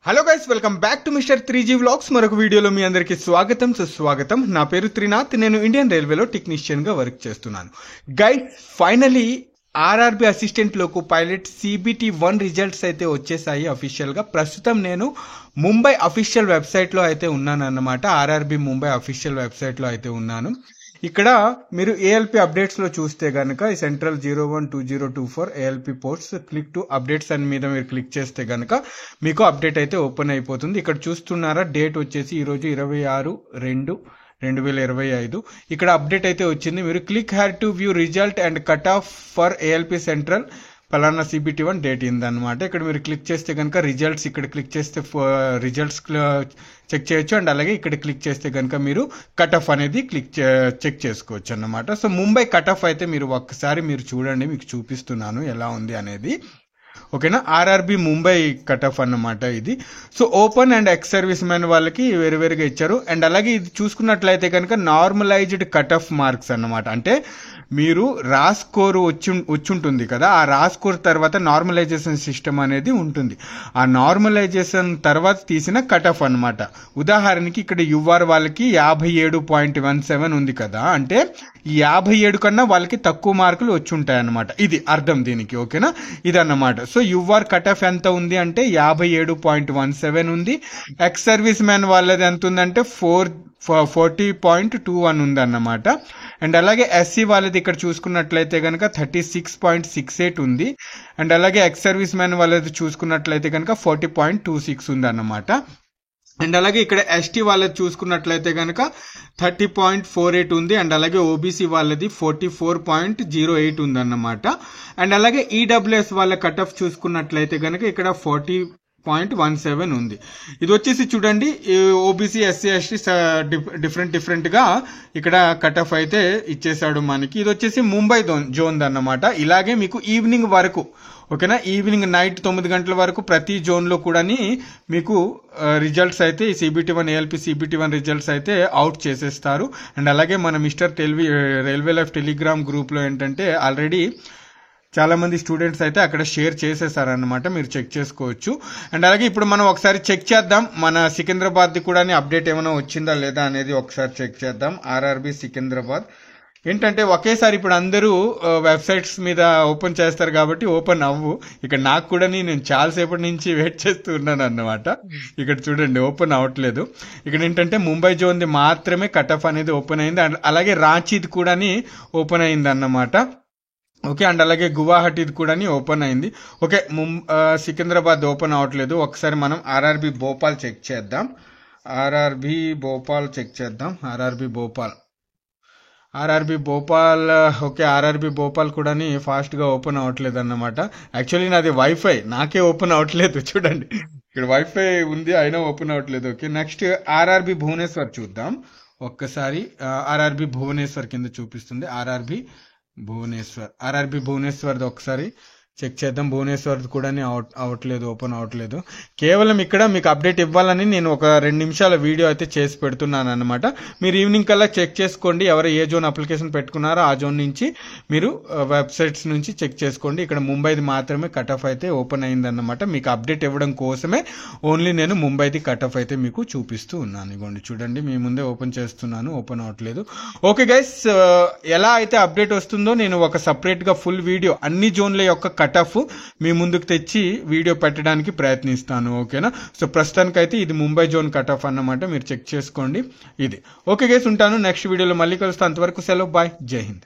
Hello guys, welcome back to mister 3G vlogs. మరొక వీడియోలో మీ అందరికీ స్వాగతం సుస్వాగతం. నా పేరు త్రినాథ్. నేను ఇండియన్ రైల్వేలో టెక్నీషియన్గా వర్క్ చేస్తున్నాను. Guys, finally RRB assistant loco pilot CBT-1 results అయితే వచ్చేసాయి అఫీషియల్గా. ప్రస్తుతం నేను ముంబై అఫీషియల్ వెబ్సైట్లో అయితే ఉన్నాను అన్నమాట. ఆర్ఆర్బి ముంబై అఫీషియల్ వెబ్సైట్లో అయితే ఉన్నాను. ఇక్కడ మీరు ALP అప్డేట్స్ లో చూస్తే గనక ఈ central 012024 ALP posts click to updates అని మీద మీరు క్లిక్ చేస్తే గనక మీకు అప్డేట్ అయితే ఓపెన్ అయిపోతుంది. ఇక్కడ చూస్తున్నారా, డేట్ వచ్చేసి ఈరోజు 26/2/2025. ఇక్కడ అప్డేట్ అయితే వచ్చింది. మీరు click had to view result and cut off for ALP central పలానా CBT-1 డేట్ అయిందనమాట. ఇక్కడ మీరు క్లిక్ చేస్తే కనుక రిజల్ట్స్, ఇక్కడ క్లిక్ చేస్తే రిజల్ట్స్ చెక్ చేయొచ్చు. అండ్ అలాగే ఇక్కడ క్లిక్ చేస్తే కనుక మీరు కట్ ఆఫ్ అనేది చెక్ చేసుకోవచ్చు అన్నమాట. సో ముంబై కట్ ఆఫ్ అయితే మీరు ఒక్కసారి మీరు చూడండి, మీకు చూపిస్తున్నాను ఎలా ఉంది అనేది. ఓకేనా, ఆర్ఆర్బి ముంబై కట్ ఆఫ్ అన్నమాట ఇది. So open and ex service man వాళ్ళకి వేరువేరుగా ఇచ్చారు. అండ్ అలాగే ఇది చూసుకున్నట్లయితే కనుక నార్మలైజ్డ్ కట్ ఆఫ్ మార్క్స్ అన్నమాట. అంటే మీరు రా స్కోర్ వచ్చుంటుంది కదా, ఆ రా స్కోర్ తర్వాత నార్మలైజేషన్ సిస్టమ్ అనేది ఉంటుంది. ఆ నార్మలైజేషన్ తర్వాత తీసిన కట్ ఆఫ్ అనమాట. ఉదాహరణకి ఇక్కడ యువర్ వాళ్ళకి 57.17 ఉంది కదా, అంటే ఈ 57 కన్నా వాళ్ళకి తక్కువ మార్కులు వచ్చుంటాయి అన్నమాట. ఇది అర్థం దీనికి. ఓకేనా, ఇదన్నమాట. సో యువర్ కట్ ఆఫ్ ఎంత ఉంది అంటే 57.17 ఉంది. ఎక్స్ సర్వీస్ మ్యాన్ వాళ్ళది ఎంత ఉందంటే 40.21 ఉంది అన్నమాట. అండ్ అలాగే SC వాళ్ళది ఇక్కడ చూసుకున్నట్లయితే కనుక 36.68 ఉంది. అండ్ అలాగే ఎక్స్ సర్వీస్ మ్యాన్ వాళ్ళది చూసుకున్నట్లయితే కనుక 40.26 ఉంది అన్నమాట. అండ్ అలాగే ఇక్కడ ST వాళ్ళది చూసుకున్నట్లయితే కనుక 30.48 ఉంది. అండ్ అలాగే OBC వాళ్ళది 44.08 ఉంది అన్నమాట. అండ్ అలాగే EWS వాళ్ళ కట్ ఆఫ్ చూసుకున్నట్లయితే కనుక ఇక్కడ 40.17 ఉంది. ఇది వచ్చేసి చూడండి, OBC SC ST డిఫరెంట్ గా ఇక్కడ కట్ ఆఫ్ అయితే ఇచ్చేసాడు మనకి. ఇది వచ్చేసి ముంబై జోన్ అన్నమాట. ఇలాగే మీకు ఈవినింగ్ వరకు, ఓకేనా, ఈవినింగ్ నైట్ 9 గంటల వరకు ప్రతి జోన్ లో కూడా మీకు రిజల్ట్స్ అయితే ఈ CBT-1 ALP CBT-1 రిజల్ట్స్ అయితే అవుట్ చేసేస్తారు. అండ్ అలాగే మన mister railway life Telegram group లో ఏంటంటే ఆల్రెడీ చాలా మంది స్టూడెంట్స్ అయితే అక్కడ షేర్ చేసేసారనమాట, మీరు చెక్ చేసుకోవచ్చు. అండ్ అలాగే ఇప్పుడు మనం ఒకసారి చెక్ చేద్దాం, మన సికింద్రాబాద్ కూడా అప్డేట్ ఏమైనా వచ్చిందా లేదా అనేది ఒకసారి చెక్ చేద్దాం. ఆర్ఆర్బి సికింద్రాబాద్ ఏంటంటే ఒకేసారి ఇప్పుడు అందరూ వెబ్సైట్స్ మీద ఓపెన్ చేస్తారు కాబట్టి ఓపెన్ అవ్వు. ఇక్కడ నాకు కూడా నేను చాలాసేపటి నుంచి వెయిట్ చేస్తూ ఉన్నాను అన్నమాట. ఇక్కడ చూడండి, ఓపెన్ అవ్వట్లేదు. ఇక్కడ ఏంటంటే ముంబై జోన్ది మాత్రమే కట్ ఆఫ్ అనేది ఓపెన్ అయింది. అలాగే రాంచీది కూడా ఓపెన్ అయింది అన్నమాట. ఓకే, అండ్ అలాగే గువాహటిది కూడా ఓపెన్ అయింది. ఓకే, సికింద్రాబాద్ ఓపెన్ అవ్వట్లేదు. ఒకసారి మనం ఆర్ఆర్బి భోపాల్ చెక్ చేద్దాం. RRB Bhopal okay, RRB Bhopal కూడా ఫాస్ట్ గా ఓపెన్ అవ్వట్లేదు అన్నమాట. యాక్చువల్లీ నాది వైఫై, నాకే ఓపెన్ అవ్వట్లేదు. చూడండి, ఇక్కడ వైఫై ఉంది అయినా ఓపెన్ అవ్వట్లేదు. ఓకే, నెక్స్ట్ ఆర్ఆర్బి భువనేశ్వర్ చూద్దాం. ఒక్కసారి ఆర్ఆర్బి భువనేశ్వర్ కింద చూపిస్తుంది. ఆర్ఆర్బి భువనేశ్వర్ ఒకసారి చెక్ చేద్దాం. భువనేశ్వర్ కూడా అవ్వట్లేదు, ఓపెన్ అవ్వట్లేదు. కేవలం ఇక్కడ మీకు అప్డేట్ ఇవ్వాలని నేను ఒక 2 నిమిషాల వీడియో అయితే చేసి పెడుతున్నాను అనమాట. మీరు ఈవినింగ్ కల్లా చెక్ చేసుకోండి. ఎవరు ఏ జోన్ అప్లికేషన్ పెట్టుకున్నారో ఆ జోన్ నుంచి మీరు వెబ్సైట్స్ నుంచి చెక్ చేసుకోండి. ఇక్కడ ముంబైది మాత్రమే కట్ ఆఫ్ అయితే ఓపెన్ అయిందన్నమాట. మీకు అప్డేట్ ఇవ్వడం కోసమే ఓన్లీ నేను ముంబైది కట్ ఆఫ్ అయితే మీకు చూపిస్తూ ఉన్నాను. ఇగోండి చూడండి, మీ ముందే ఓపెన్ చేస్తున్నాను, ఓపెన్ అవ్వట్లేదు. ఓకే గైస్, ఎలా అయితే అప్డేట్ వస్తుందో నేను ఒక సపరేట్ గా ఫుల్ వీడియో అన్ని జోన్ల యొక్క కట్ ఆఫ్ మీ ముందుకు తెచ్చి వీడియో పెట్టడానికి ప్రయత్నిస్తాను. ఓకేనా, సో ప్రస్తుతానికైతే ఇది ముంబై జోన్ కట్ ఆఫ్ అన్నమాట, మీరు చెక్ చేసుకోండి ఇది. ఓకే గైస్, ఉంటాను నెక్స్ట్ వీడియోలో మళ్ళీ కలుస్తాను. అంతవరకు సెలవు, బాయ్, జై హింద్.